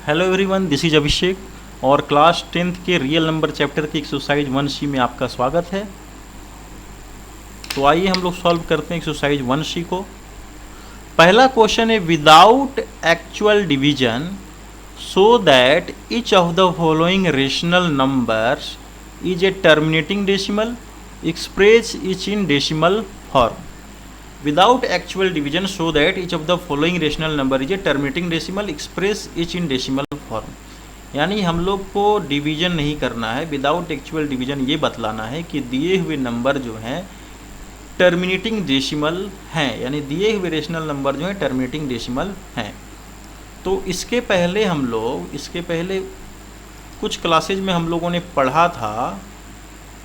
Hello everyone, this is अभिषेक और class 10th के real number chapter की एक्सरसाइज 1C में आपका स्वागत है। तो आइए हम लोग सॉल्व करते हैं एक्सरसाइज 1C को। पहला क्वेश्चन है without actual division so that each of the following rational numbers is a terminating decimal express etch in decimal form. Without actual division so that each of the following rational number is a terminating decimal express each in decimal form। यानी हम लोग को division नहीं करना है, without actual division ये बतलाना है कि दिए हुए नंबर जो हैं टर्मिनेटिंग डेसिमल हैं, यानी दिए हुए रेशनल नंबर जो हैं टर्मिनेटिंग डेसिमल हैं। तो इसके पहले कुछ क्लासेज में हम लोगों ने पढ़ा था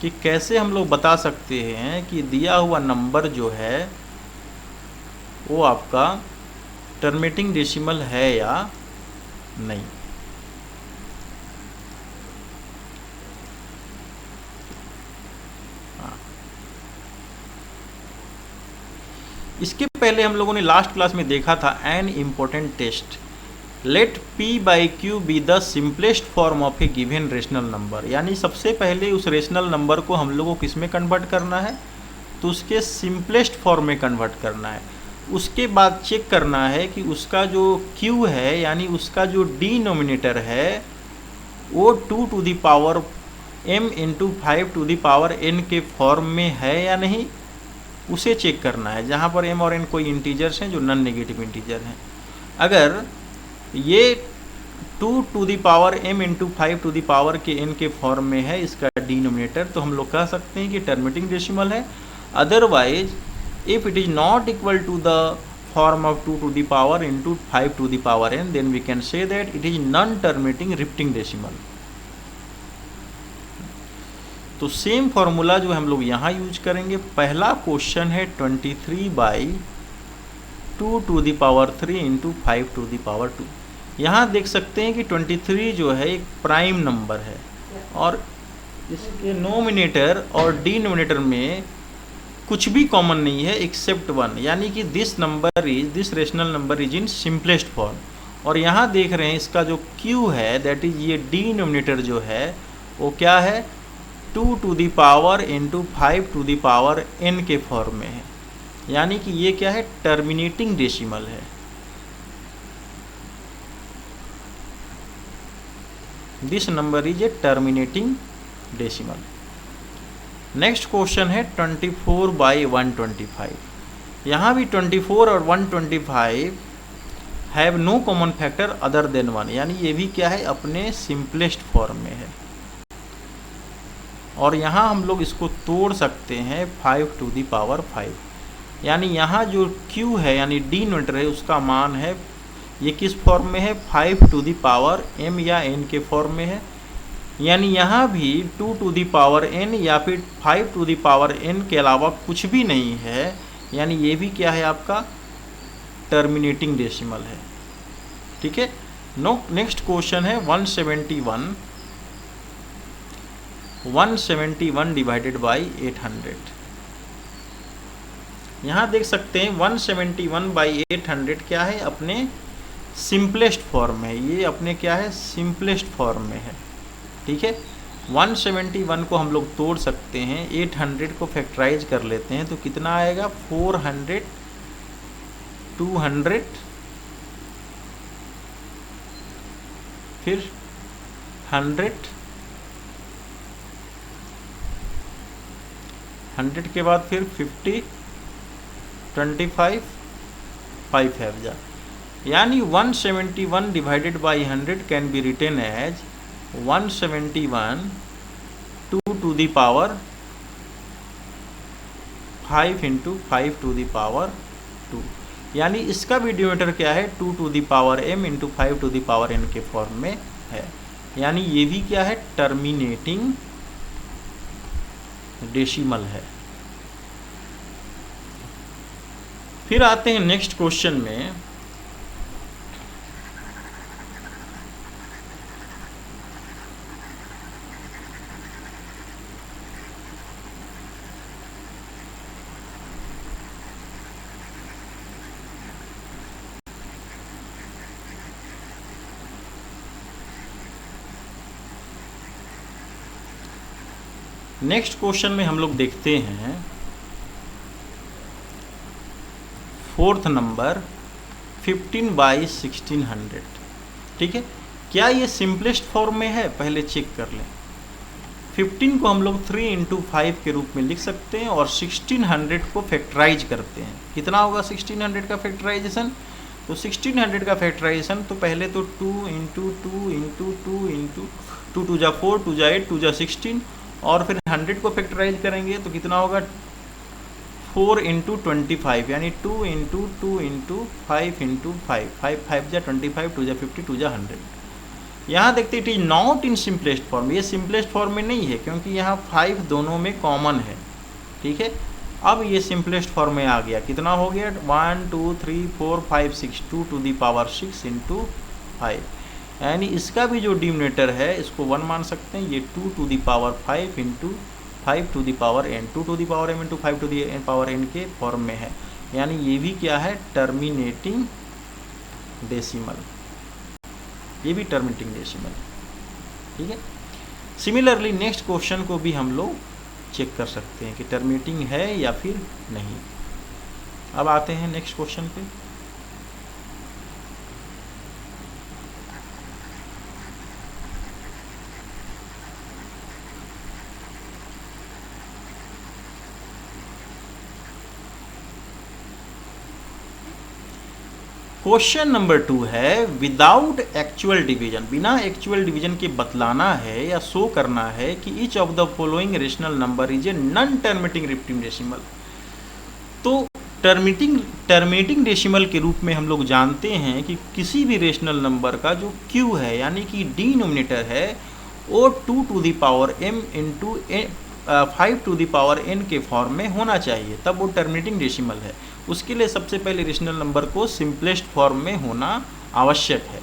कि कैसे हम लोग बता सकते हैं कि दिया हुआ नंबर जो है वो आपका टर्मिनेटिंग डेसिमल है या नहीं। इसके पहले हम लोगों ने लास्ट क्लास में देखा था an important test, let p by q be the simplest form of a given rational number. यानी सबसे पहले उस रेशनल नंबर को हम लोगों को किस में कन्वर्ट करना है, तो उसके सिंपलेस्ट फॉर्म में कन्वर्ट करना है। उसके बाद चेक करना है कि उसका जो q है, यानी उसका जो डिनोमिनेटर है वो 2 to the power m into 5 to the power n के फॉर्म में है या नहीं, उसे चेक करना है। जहाँ पर m और n कोई इंटीजर्स हैं जो नॉन नेगेटिव इंटीजर हैं। अगर ये 2 to the power m into 5 to the power के n के फॉर्म में है इसका डिनोमिनेटर, तो हम लोग कह सकते हैं कि टर्मिनेटिंग डेसिमल है। Otherwise if it is not equal to the form of 2 to the power into 5 to the power n, then we can say that it is non-terminating repeating decimal। तो same formula जो हम लोग यहाँ use करेंगे। पहला question है 23 by 2 to the power 3 into 5 to the power 2। यहाँ देख सकते हैं कि 23 जो है एक प्राइम नंबर है और इसके नोमिनेटर और डिनोमिनेटर में कुछ भी कॉमन नहीं है एक्सेप्ट 1, यानी कि this rational number is in simplest form. और यहाँ देख रहे हैं इसका जो q है, दैट इज ये डिनोमिनेटर जो है वो क्या है 2 to the power into 5 to the power n के फॉर्म में है, यानी कि ये क्या है टर्मिनेटिंग डेसिमल है। This number is a terminating decimal. Next question है 24 बाई 125। यहाँ भी 24 और 125 have no common factor other than 1, यानी ये भी क्या है अपने सिंपलेस्ट फॉर्म में है। और यहाँ हम लोग इसको तोड़ सकते हैं 5 टू द पावर 5, यानी यहाँ जो q है यानी डिनोमिनेटर है उसका मान है, ये किस फॉर्म में है 5 टू द पावर m या n के फॉर्म में है। यानी यहाँ भी 2 टू दी पावर n या फिर 5 टू दी पावर n के अलावा कुछ भी नहीं है, यानी ये भी क्या है आपका टर्मिनेटिंग डेसिमल है। ठीक है। नेक्स्ट क्वेश्चन है 171 डिवाइडेड बाई 800। यहाँ देख सकते हैं 171 बाई 800 क्या है अपने सिंपलेस्ट फॉर्म में, ये अपने क्या है सिंपलेस्ट फॉर्म में है। ठीक है। 171 को हम लोग तोड़ सकते हैं, 800 को फैक्टराइज कर लेते हैं तो कितना आएगा 400, 200, फिर 100, 100 के बाद फिर 50, 25, 5 है जा, यानी 171 divided by 100 can be written as 171 2 to the power 5 into 5 to the power 2, यानी इसका भी डिनोमिनेटर क्या है 2 to the power m into 5 to the power n के फॉर्म में है, यानी ये भी क्या है टर्मिनेटिंग डेसिमल है। फिर आते हैं नेक्स्ट क्वेश्चन में। नेक्स्ट क्वेश्चन में हम लोग देखते हैं 4th नंबर 15/1600। ठीक है, क्या ये सिंपलेस्ट फॉर्म में है? पहले चेक कर लें। 15 को हम लोग 3 × 5 के रूप में लिख सकते हैं और 1600 को फैक्टराइज करते हैं। कितना होगा 1600 का फैक्टराइजेशन? तो 1600 का फैक्टराइजेशन तो पहले तो 2 × 2 × 2 × 2 2 जा 4 2 जा 8 2 जा 16 और फिर 100 को फैक्टराइज करेंगे तो कितना होगा 4 × 25 यानी 2 × 2 × 5 × 5 5 5 जा 25 2 जा 50 2 जा 100। यहाँ देखते it is not in simplest form, ये सिंपलेस्ट फॉर्म में नहीं है क्योंकि यहाँ 5 दोनों में कॉमन है। ठीक है, अब ये सिंपलेस्ट फॉर्म में आ गया। कितना हो गया 1 2 3 4 5 6 2 to the power 6 × 5, यानी इसका भी जो डिनोमिनेटर है इसको 1 मान सकते हैं। ये 2 to the power 5 × 5 to the power n, 2 to the power m × 5 to the power n के फॉर्म में है, यानी ये भी क्या है टर्मिनेटिंग डेसिमल, ये भी टर्मिनेटिंग डेसिमल। ठीक है, सिमिलरली नेक्स्ट क्वेश्चन को भी हम लोग चेक कर सकते हैं कि टर्मिनेटिंग है या फिर नहीं। अब आते हैं नेक्स्ट क्वेश्चन पे। क्वेश्चन नंबर 2 है विदाउट एक्चुअल डिवीजन, बिना एक्चुअल डिवीजन के बतलाना है या शो करना है कि each of the following rational number is a non terminating repeating decimal. तो टर्मिनेटिंग डेसिमल के रूप में हम लोग जानते हैं कि किसी भी रेशनल नंबर का जो क्यू है यानी कि डिनोमिनेटर है वो 2 to the power m × 5 to the power n के फॉर्म में होना चाहिए, तब वो टर्मिनेटिंग डेसिमल है। उसके लिए सबसे पहले रेशनल नंबर को सिंपलेस्ट फॉर्म में होना आवश्यक है।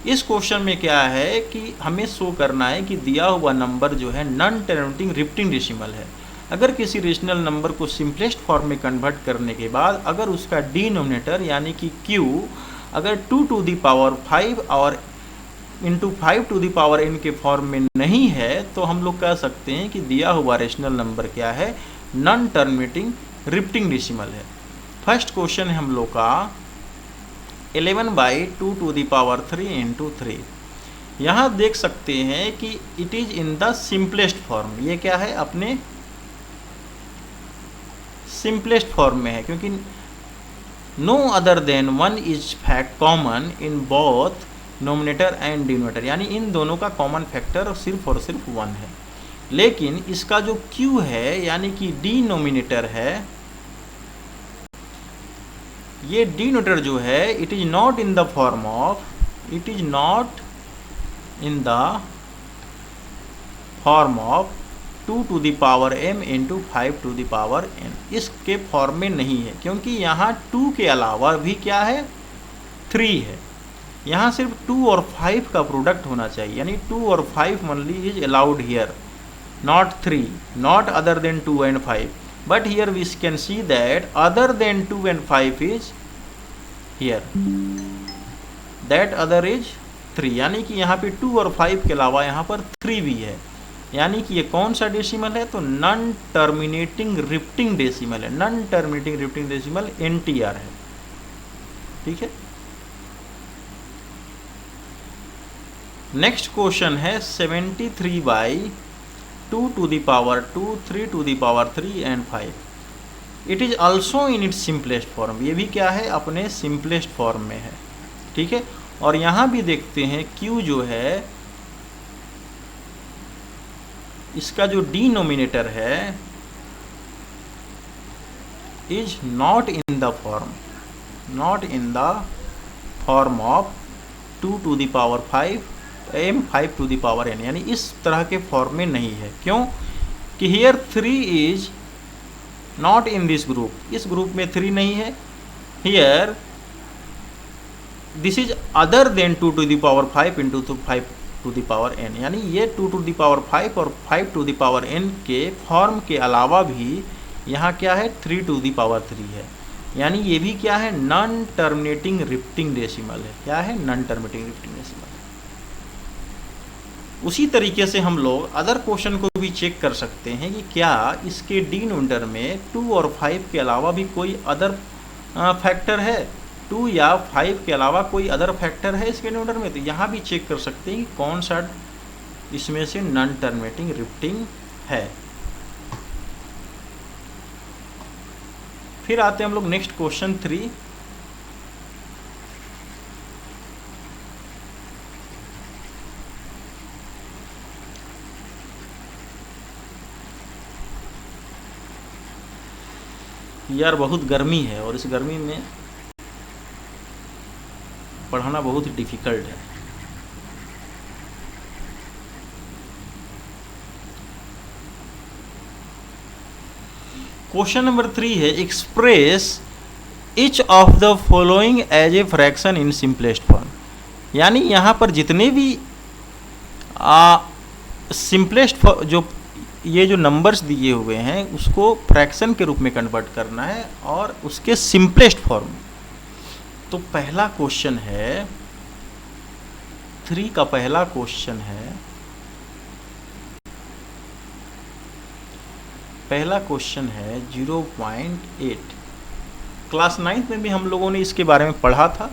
इस क्वेश्चन में क्या है कि हमें शो करना है कि दिया हुआ नंबर जो है नॉन टर्मिनेटिंग रिपीटिंग डेसिमल है। अगर किसी रेशनल नंबर को सिंपलेस्ट फॉर्म में कन्वर्ट करने के बाद अगर उसका डिनोमिनेटर यानी कि q अगर 2 to the power 5 और × 5 to the power n के फॉर्म में नहीं है तो हम लोग कह सकते हैं कि दिया हुआ रेशनल नंबर क्या है नॉन टर्मिनेटिंग रिपीटिंग डेसिमल है। फर्स्ट क्वेश्चन है हम लोग का 11/2 to the power 3 × 3। यहाँ देख सकते हैं कि it is in the simplest form, ये क्या है अपने सिंपलेस्ट फॉर्म में है क्योंकि no other than 1 is fact common in both nominator and denominator, यानी इन दोनों का कॉमन फैक्टर और सिर्फ 1 है। लेकिन इसका जो q है यानी कि डिनोमिनेटर है, ये डिनोमिनेटर जो है it is not in the form of 2 to the power m × 5 to the power n, इसके फॉर्म में नहीं है क्योंकि यहाँ 2 के अलावा भी क्या है 3 है। यहाँ सिर्फ 2 और 5 का प्रोडक्ट होना चाहिए, यानी 2 और 5 only is allowed here, not 3, not other than 2 and 5, but here we can see that other than 2 and 5 is here, that other is 3, यानी कि यहाँ पे 2 और 5 के अलावा यहाँ पर 3 भी है, यानी कि ये कौन सा डेसिमल है तो नॉन टर्मिनेटिंग रिपीटिंग डेसिमल है। Non terminating repeating decimal NTR है। ठीक है, नेक्स्ट क्वेश्चन है 73/2 to the power 2 3 to the power 3 and 5। It is also in its simplest form, ये भी क्या है अपने सिंपलेस्ट फॉर्म में है। ठीक है, और यहाँ भी देखते हैं Q जो है इसका जो डिनोमिनेटर है is not in the form of 2 to the power 5 m 5 to the power n, यानी इस तरह के फॉर्म में नहीं है। क्यों कि here 3 is not in this group, इस ग्रुप में 3 नहीं है। Here this is other than 2 to the power 5 × 5 to the power n, यानी ये 2 to the power 5 और 5 to the power n के फॉर्म के अलावा भी यहाँ क्या है 3 to the power 3 है, यानी ये भी क्या है नॉन टर्मिनेटिंग रिपीटिंग डेसिमल है। क्या है नॉन टर्मिनेटिंग रिपीटिंग डेसिमल। उसी तरीके से हम लोग अदर क्वेश्चन को भी चेक कर सकते हैं कि क्या इसके डिनोमिनेटर में 2 और 5 के अलावा भी कोई अदर फैक्टर है, 2 या 5 के अलावा कोई अदर फैक्टर है इसके डिनोमिनेटर में। तो यहाँ भी चेक कर सकते हैं कि कौन सा इसमें से नॉन टर्मिनेटिंग रिपीटिंग है। फिर आते हैं हम लोग नेक्स्ट क्वेश्चन 3। यार बहुत गर्मी है और इस गर्मी में पढ़ाना बहुत ही डिफिकल्ट है। क्वेश्चन नंबर 3 है, express each of the following as a fraction in simplest form. यानी यहाँ पर जितने भी सिंपलेस्ट जो ये जो नंबर्स दिए हुए हैं उसको फ्रैक्शन के रूप में कन्वर्ट करना है और उसके सिंपलेस्ट फॉर्म। तो पहला क्वेश्चन है 3 का पहला क्वेश्चन है, पहला क्वेश्चन है 0.8। क्लास 9 में भी हम लोगों ने इसके बारे में पढ़ा था।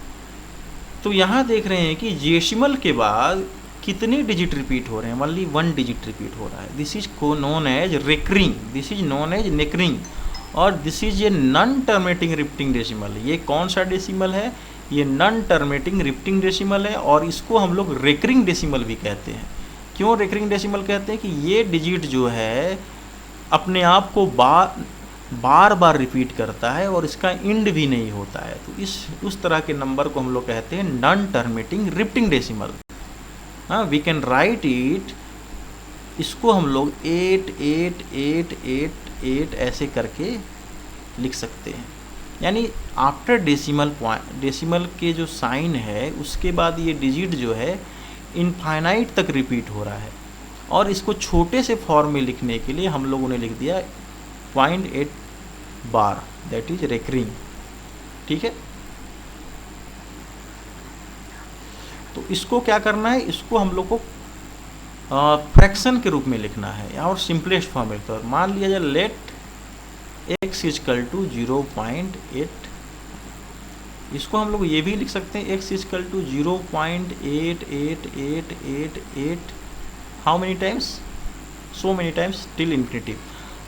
तो यहाँ देख रहे हैं कि डेसिमल के बाद कितने डिजिट रिपीट हो रहे हैं, ओनली 1 डिजिट रिपीट हो रहा है। दिस इज को known as recurring, this is known as नेकरिंग, और this is a non terminating repeating decimal. ये कौन सा डेसिमल है? ये नॉन टर्मिनेटिंग रिपीटिंग डेसिमल है और इसको हम लोग रिकरिंग डेसिमल भी कहते हैं। क्यों रिकरिंग डेसिमल कहते हैं? कि ये डिजिट जो है अपने आप को बार बार रिपीट करता है और इसका इंड भी नहीं होता है। तो उस तरह के नंबर को हम लोग कहते हैं नॉन टर्मिनेटिंग रिपीटिंग डेसिमल। हाँ, वी कैन राइट इट, इसको हम लोग 8 8 8 8 8 ऐसे करके लिख सकते हैं। यानी आफ्टर डेसिमल पॉइंट, डेसिमल के जो साइन है उसके बाद ये डिजिट जो है इनफाइनाइट तक रिपीट हो रहा है। और इसको छोटे से फॉर्म में लिखने के लिए हम लोगों ने लिख दिया 0.8 बार, दैट इज रिकरिंग। ठीक है, तो इसको क्या करना है, इसको हम लोग को फ्रैक्शन के रूप में लिखना है और सिंपलेस्ट फॉर्म में। तो मान लिया जाए लेट x इजकल टू 0.8, इसको हम लोग ये भी लिख सकते हैं x is equal to 0.88888, how many times, so many times till infinity.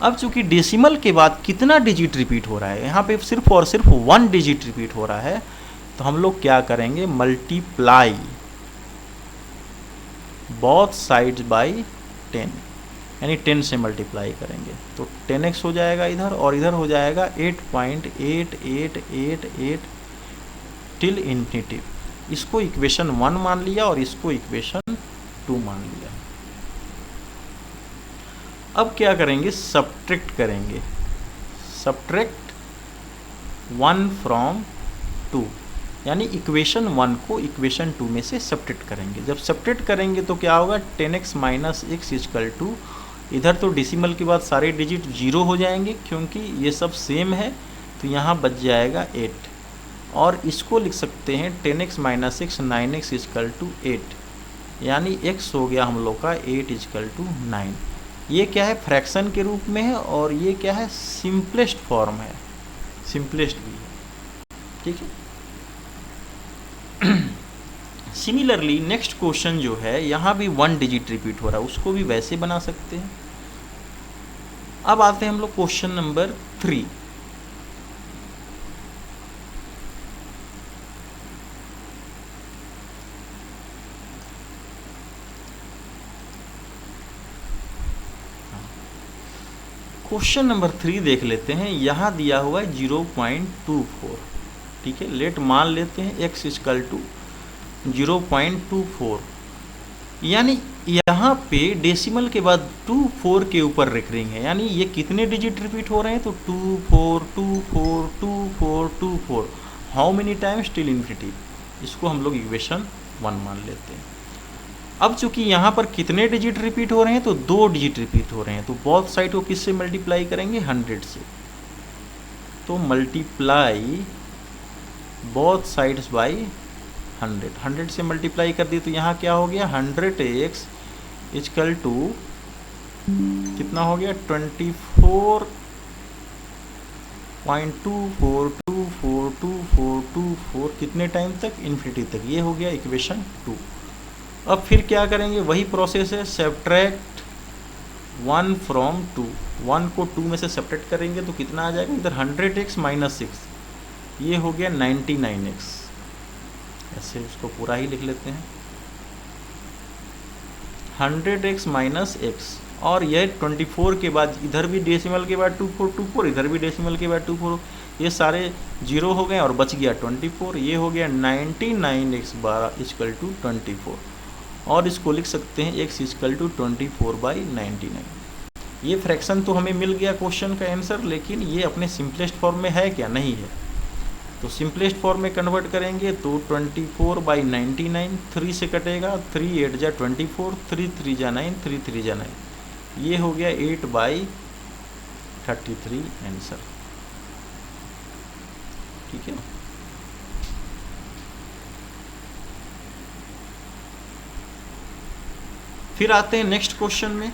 अब चूंकि डेसिमल के बाद कितना डिजिट रिपीट हो रहा है, यहाँ पे सिर्फ और सिर्फ 1 डिजिट रिपीट हो रहा है, तो हम लोग क्या करेंगे, मल्टीप्लाई बोथ साइड्स बाई 10, यानी 10 से मल्टीप्लाई करेंगे तो 10x हो जाएगा इधर, और इधर हो जाएगा 8.8888 टिल इन्फिनिटी। इसको इक्वेशन 1 मान लिया और इसको इक्वेशन 2 मान लिया। अब क्या करेंगे, सब्ट्रैक्ट करेंगे, सब्ट्रैक्ट 1 फ्रॉम 2, यानी इक्वेशन 1 को इक्वेशन 2 में से सब्ट्रैक्ट करेंगे। जब सब्ट्रैक्ट करेंगे तो क्या होगा, 10x minus x is equal to, इधर तो डेसिमल के बाद सारे डिजिट 0 हो जाएंगे क्योंकि ये सब सेम है, तो यहाँ बच जाएगा 8, और इसको लिख सकते हैं 10x minus x 9x is equal to 8, यानी x हो गया हम लोग का 8 इजकल टू 9। ये क्या है, फ्रैक्शन के रूप में है, और ये क्या है, सिंपलेस्ट फॉर्म है, सिंपलेस्ट भी है। ठीक है, सिमिलरली नेक्स्ट क्वेश्चन जो है, यहाँ भी 1 डिजिट रिपीट हो रहा है, उसको भी वैसे बना सकते हैं। अब आते हैं हम लोग क्वेश्चन नंबर 3। क्वेश्चन नंबर 3 देख लेते हैं। यहाँ दिया हुआ है 0.24। ठीक है, लेट मान लेते हैं x इजकल टू 0.24, यानी यहाँ पे डेसिमल के बाद 24 के ऊपर रिकरिंग है, यानी ये कितने डिजिट रिपीट हो रहे हैं, तो 24 24 24 24, how many times till infinity. इसको हम लोग इक्वेशन 1 मान लेते हैं। अब चूंकि यहाँ पर कितने डिजिट रिपीट हो रहे हैं, तो 2 डिजिट रिपीट हो रहे हैं, तो बोथ साइड को किससे मल्टीप्लाई करेंगे, 100 से। तो मल्टीप्लाई बोथ साइड्स बाई 100 से मल्टीप्लाई कर दिए, तो यहाँ क्या हो गया, 100x इजकल टू कितना हो गया 24.242424 कितने टाइम तक, इन्फिनिटी तक। ये हो गया इक्वेशन 2। अब फिर क्या करेंगे, वही प्रोसेस है, सब्ट्रैक्ट 1 फ्रॉम 2। 1 को 2 में से सब्ट्रैक्ट करेंगे तो कितना आ जाएगा, इधर 100x माइनस 6, ये हो गया 99x। ऐसे उसको पूरा ही लिख लेते हैं, 100x माइनस x, और यह 24 के बाद इधर भी डेसिमल के बाद 2424, इधर भी डेसिमल के बाद 24, ये सारे जीरो हो गए और बच गया 24। ये हो गया 99x बार इजकल टू 24, और इसको लिख सकते हैं x इजकल टू 24/99। ये फ्रैक्शन तो हमें मिल गया क्वेश्चन का आंसर, लेकिन ये अपने सिंपलेस्ट फॉर्म में है क्या, नहीं है। तो सिंपलेस्ट फॉर्म में कन्वर्ट करेंगे तो 24/99, 3 से कटेगा, 3 8 जा 24, 3 3 जा 9, 3 3 जा 9, ये हो गया 8/33 आंसर। ठीक है, फिर आते हैं नेक्स्ट क्वेश्चन में।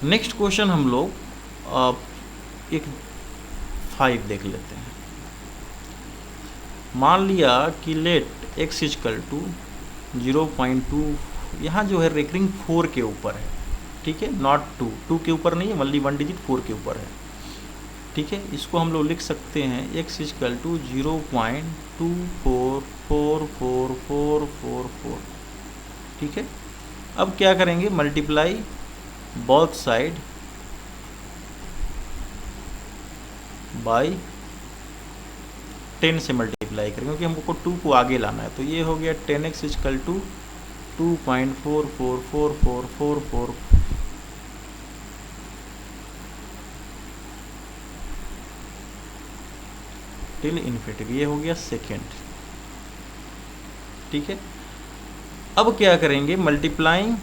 नेक्स्ट क्वेश्चन हम लोग एक 5 देख लेते हैं। मान लिया कि लेट x इजकल टू 0.2, यहाँ जो है रेकरिंग 4 के ऊपर है, ठीक है, नॉट 2 के ऊपर नहीं है, वनली 1 डिजिट 4 के ऊपर है। ठीक है, इसको हम लोग लिख सकते हैं x इजकल टू 0.24444444। ठीक है, अब क्या करेंगे, मल्टीप्लाई बोथ साइड बाय 10 से मल्टीप्लाई करेंगे, क्योंकि हमको 2 को आगे लाना है। तो ये हो गया 10x is equal to 2.444444 till infinity, ये हो गया सेकेंड। ठीक है, अब क्या करेंगे, multiplying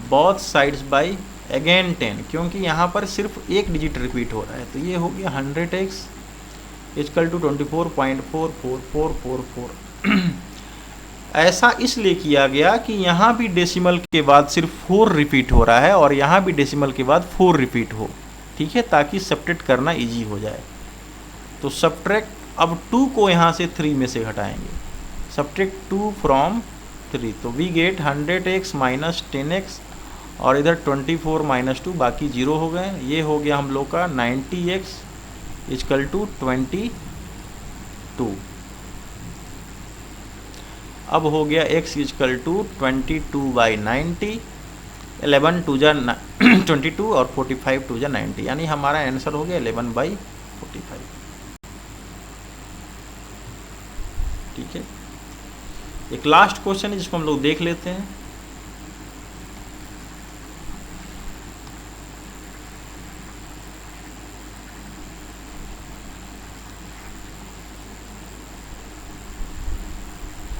both sides by again 10, क्योंकि यहाँ पर सिर्फ एक डिजिट रिपीट हो रहा है। तो ये हो गया 100x इजकल टू 24.44444। ऐसा इसलिए किया गया कि यहाँ भी डेसिमल के बाद सिर्फ 4 रिपीट हो रहा है और यहाँ भी डेसिमल के बाद 4 रिपीट हो। ठीक है, ताकि सब्ट्रैक्ट करना इजी हो जाए। तो सब्ट्रैक्ट, अब 2 को यहाँ से 3 में से घटाएंगे, सब्ट्रैक्ट 2 फ्रॉम 3, तो we get 100x minus 10x, और इधर 24 माइनस 2, बाकी 0 हो गए। ये हो गया हम लोग का 90x इजकल टू 22। अब हो गया x इजकल टू 22/90, 11 2 जा 22 और 45 2 जा 90, यानी हमारा आंसर हो गया 11/45। ठीक है, एक लास्ट क्वेश्चन है जिसको हम लोग देख लेते हैं।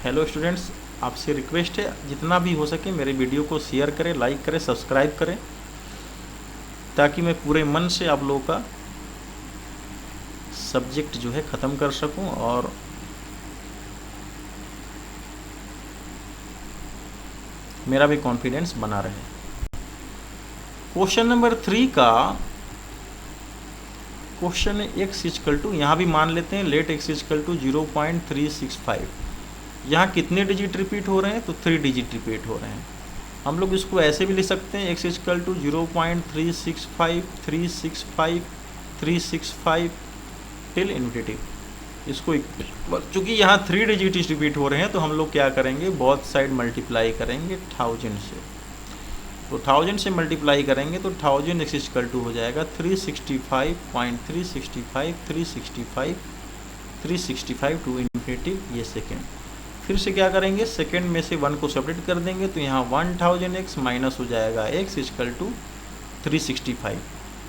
हेलो स्टूडेंट्स, आपसे रिक्वेस्ट है जितना भी हो सके मेरे वीडियो को शेयर करें, लाइक करें, सब्सक्राइब करें, ताकि मैं पूरे मन से आप लोगों का सब्जेक्ट जो है ख़त्म कर सकूं और मेरा भी कॉन्फिडेंस बना रहे। क्वेश्चन नंबर 3 का क्वेश्चन है x इजकल टू, यहाँ भी मान लेते हैं लेट x इजकल टू 0.365। यहाँ कितने डिजिट रिपीट हो रहे हैं, तो 3 डिजिट रिपीट हो रहे हैं। हम लोग इसको ऐसे भी लिख सकते हैं, x is equal to 0.365 365 365 till infinity, इसको चूँकि यहाँ 3 डिजिट रिपीट हो रहे हैं तो हम लोग क्या करेंगे, बोथ साइड मल्टीप्लाई करेंगे 1000 से। तो 1000 से मल्टीप्लाई करेंगे तो 1000 x इक्वल टू हो जाएगा 365 टू इन्फिनिटी ये सेकेंड। फिर से क्या करेंगे, सेकेंड में से 1 को सेपरेट कर देंगे तो यहाँ 1000x माइनस हो जाएगा x इक्वल टू 365।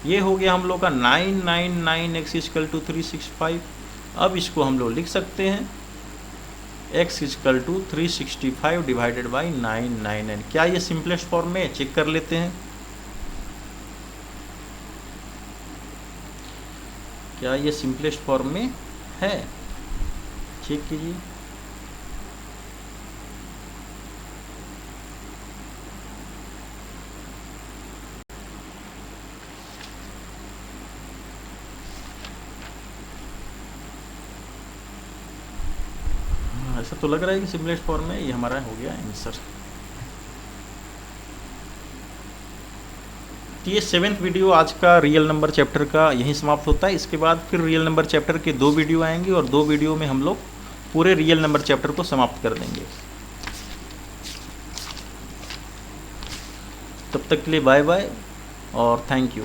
ये हो गया हम लोग का 999x इक्वल टू 365। अब इसको हम लोग लिख सकते हैं x equal to 365 divided by 999। क्या ये सिंपलेस्ट फॉर्म में, चेक कर लेते हैं क्या ये सिंपलेस्ट फॉर्म में है, चेक कीजिए। ऐसा तो लग रहा है कि सिंपलेस्ट फॉर्म में ये हमारा हो गया आंसर। तो ये 7th वीडियो आज का रियल नंबर चैप्टर का यहीं समाप्त होता है। इसके बाद फिर रियल नंबर चैप्टर के 2 वीडियो आएंगे और 2 वीडियो में हम लोग पूरे रियल नंबर चैप्टर को समाप्त कर देंगे। तब तक के लिए बाय बाय और थैंक यू।